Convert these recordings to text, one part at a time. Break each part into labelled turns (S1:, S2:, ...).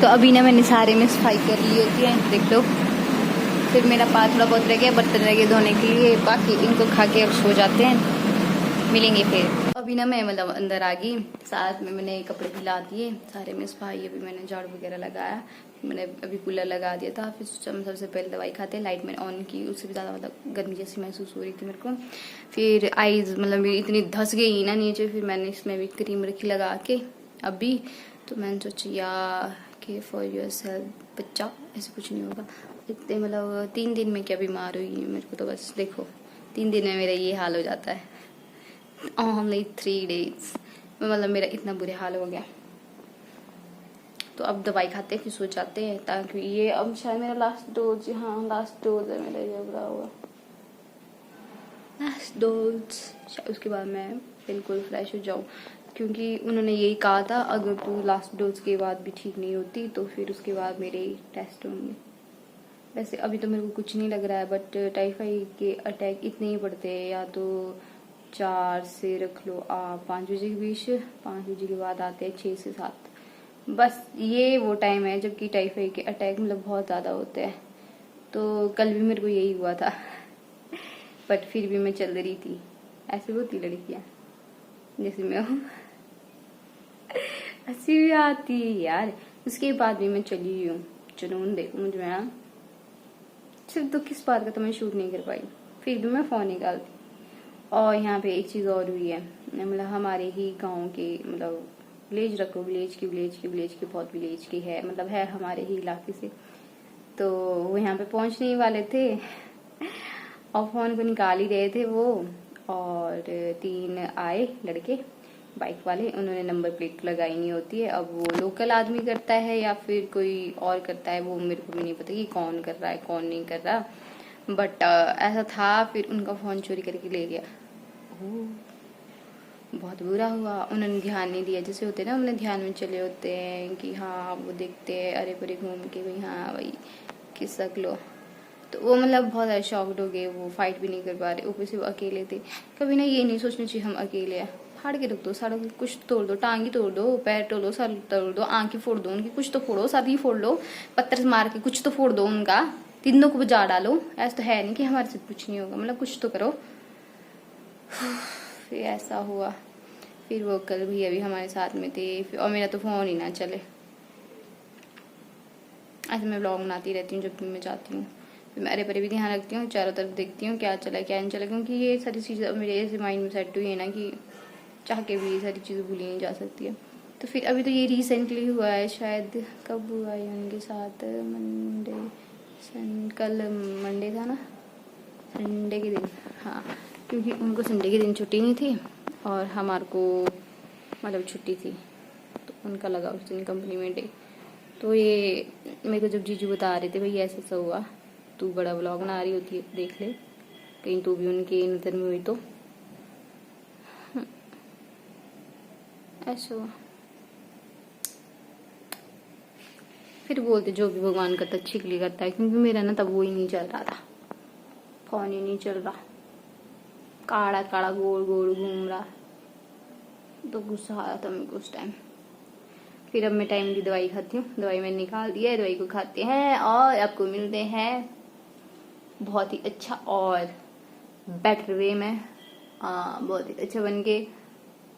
S1: तो अभी ना मैंने सारे में सफाई कर ली होती है, देख लो। फिर मेरा पास थोड़ा बहुत रह गया, बर्तन रह गए धोने के लिए, बाकी इनको खा के अब सो जाते हैं, मिलेंगे फिर। अभी ना मैं मतलब अंदर आ गई, साथ में मैंने कपड़े भी ला दिए सारे में सफाई। अभी मैंने झाड़ू वगैरह लगाया, मैंने अभी कूलर लगा दिया था। फिर सबसे पहले दवाई खाते, लाइट मैंने ऑन की, उससे भी ज़्यादा मतलब गर्मी जैसी महसूस हो रही थी मेरे को। फिर आईज मतलब मेरी इतनी धस गई ना नीचे, फिर मैंने इसमें भी क्रीम रखी लगा के अभी। तो मैंने सोचा कि फॉर योर सेल्फ बच्चा, ऐसे कुछ नहीं होगा। इतने मतलब 3 दिन में क्या बीमार हुई मेरे को, तो बस देखो 3 दिन में मेरा ये हाल हो जाता है। ओनली 3 days में मतलब मेरा इतना बुरे हाल हो गया। तो अब दवाई खाते हैं फिर सो जाते हैं, ताकि ये अब शायद मेरा लास्ट डोज, हाँ लास्ट डोज है मेरा, ये बुरा हुआ लास्ट डोज। उसके बाद मैं बिल्कुल फ्रेश हो जाऊँ, क्योंकि उन्होंने यही कहा था अगर तू लास्ट डोज के बाद भी ठीक नहीं होती तो फिर उसके बाद मेरे टेस्ट होंगे। वैसे अभी तो मेरे को कुछ नहीं लग रहा है, बट टाइफाइड के अटैक इतने ही पड़ते हैं, या तो 4 से रख लो आप 5 बजे के बीच, 5 बजे के बाद आते हैं 6 से 7, बस ये वो टाइम है जबकि टाइफाइड के अटैक मतलब बहुत ज़्यादा होते हैं। तो कल भी मेरे को यही हुआ था बट फिर भी मैं चल रही थी। ऐसे होती लड़कियाँ जैसे मैं हूँ हंसी भी आती है यार। उसके बाद भी मैं चली हूँ, जुनून देखो मुझे में। सिर्फ तो किस बात का तो मैं शूट नहीं कर पाई, फिर भी मैं फ़ोन निकालती। और यहाँ पे एक चीज़ और हुई है, मतलब हमारे ही गांव के मतलब विलेज रखो, विलेज की बहुत विलेज की है, मतलब है हमारे ही इलाके से। तो वो यहाँ पे पहुँचने ही वाले थे और फ़ोन को निकाल ही रहे थे वो, और 3 आए लड़के बाइक वाले। उन्होंने नंबर प्लेट लगाई नहीं होती है, अब वो लोकल आदमी करता है या फिर कोई और करता है, वो मेरे को भी नहीं पता कि कौन कर रहा है कौन नहीं कर रहा, बट ऐसा था। फिर उनका फ़ोन चोरी करके ले गया। बहुत बुरा हुआ, उन्होंने ध्यान नहीं दिया। जैसे होते हैं ना, उन्होंने ध्यान में चले होते हैं कि हाँ वो देखते हैं अरे परे घूम के भाई, हाँ भाई किसक लो। तो वो मतलब बहुत ज़्यादा शॉक्ड हो गए, वो फाइट भी नहीं कर पा रहे, ऊपर से वो अकेले थे। कभी ना ये नहीं सोचना चाहिए हम अकेले हैं, फाड़ के रख दो सारा कुछ, तोड़ दो, टांगी तोड़ दो, पैर तोड़ो, सर तोड़ दो, आंखें फोड़ दो उनकी, कुछ तो फोड़ो, सर ही फोड़ लो, पत्थर से मार के कुछ तो फोड़ दो उनका, तीनों को बजा डालो। ऐसा तो है नहीं कि हमारे से कुछ नहीं होगा, मतलब कुछ तो करो। फिर ऐसा हुआ। फिर वो कल भी अभी हमारे साथ में थे, और मेरा तो फ़ोन ही ना चले। ऐसे मैं ब्लॉग बनाती रहती हूँ जब भी मैं जाती हूँ। फिर मैं अरे परे भी ध्यान रखती हूँ, चारों तरफ देखती हूँ क्या चला क्या नहीं चला, क्योंकि ये सारी चीज़ें मेरे ऐसे माइंड में सेट हुई है ना कि चाह के भी ये सारी चीज़ें भूली नहीं जा सकती है। तो फिर अभी तो ये रिसेंटली हुआ है, शायद कब हुआ है उनके साथ, कल मंडे था ना, संडे के दिन, हाँ, क्योंकि उनको संडे के दिन छुट्टी नहीं थी और हमारे को मतलब छुट्टी थी, तो उनका लगा उस दिन कंपनी में डे। तो ये मेरे को जब जीजू बता रहे थे भाई ऐसा ऐसा हुआ, तू बड़ा व्लॉग बना रही होती है, देख ले कहीं तू भी उनके नज़र में हुई तो। ऐसा हुआ। फिर बोलते जो भी भगवान करता अच्छे के लिए करता है, क्योंकि मेरा ना तब वो ही नहीं चल रहा था, फोन ही नहीं चल रहा, काड़ा काड़ा गोल गोल घूम रहा, तो गुस्सा आ रहा था मेरे को उस टाइम। फिर अब मैं टाइम की दवाई खाती हूँ, दवाई मैंने निकाल दी है, दवाई को खाते हैं और आपको मिलते हैं बहुत ही अच्छा और बेटर वे में, बहुत ही अच्छा बन के,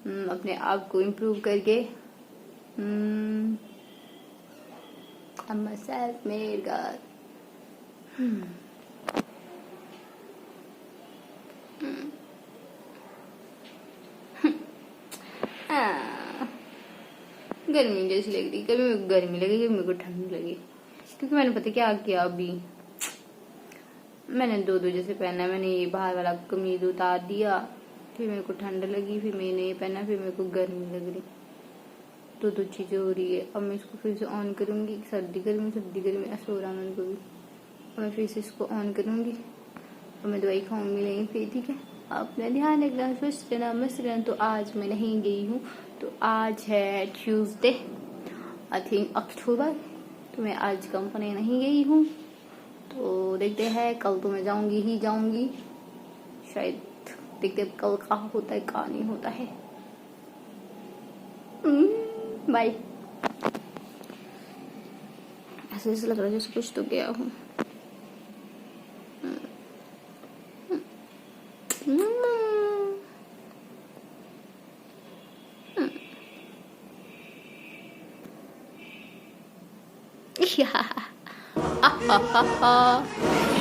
S1: अपने आप को इम्प्रूव करके। I'm a self-made girl. गर्मी जैसी लग रही, कभी मेरे को गर्मी लगी, कभी मेरे को ठंड लगी, क्योंकि मैंने पता क्या किया, अभी मैंने 2 जैसे पहना। मैंने ये बाहर वाला कमीज उतार दिया, फिर मेरे को ठंड लगी, फिर मैंने ये पहना, फिर मेरे को गर्मी लग रही। 2 चीजें हो रही है। अब मैं इसको फिर से ऑन करूंगी, सर्दी गर्मी ऐसा हो रहा मेरे को भी। अब मैं फिर से इसको ऑन करूंगी और मैं दवाई खाऊंगी नहीं फिर, ठीक है। अपना ध्यान रखना, स्वस्थ रहना, मस्त रहना। तो आज मैं नहीं गई हूँ, तो आज है ट्यूसडे, आई थिंक अक्टूबर, तो मैं आज कंपनी नहीं गई हूँ। तो देखते हैं, कल तो मैं जाऊंगी ही जाऊंगी शायद, देखते हैं कल कहाँ होता है कहाँ नहीं होता है। बाय। से ऐसा लग रहा है जैसे कुछ तो गया हूँ।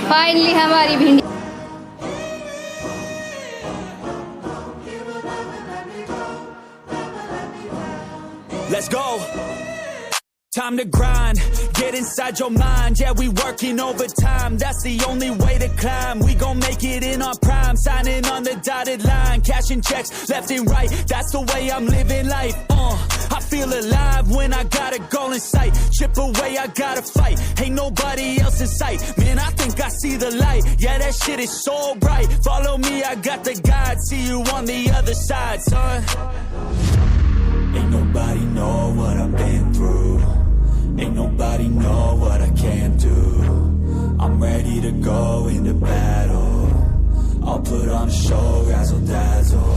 S1: फाइनली हमारी भिंडी
S2: Let's go. Time to grind, get inside your mind. Yeah, we working overtime. That's the only way to climb. We gon' make it in our prime. Signing on the dotted line, cashing checks left and right. That's the way I'm living life. I feel alive when I got a goal in sight. Chip away, I gotta fight. Ain't nobody else in sight. Man, I think I see the light. Yeah, that shit is so bright. Follow me, I got the guide. See you on the other side, son. Ain't nobody know what I've been through. Ain't nobody know what I can do. I'm ready to go into battle. I'll put on a show, razzle dazzle.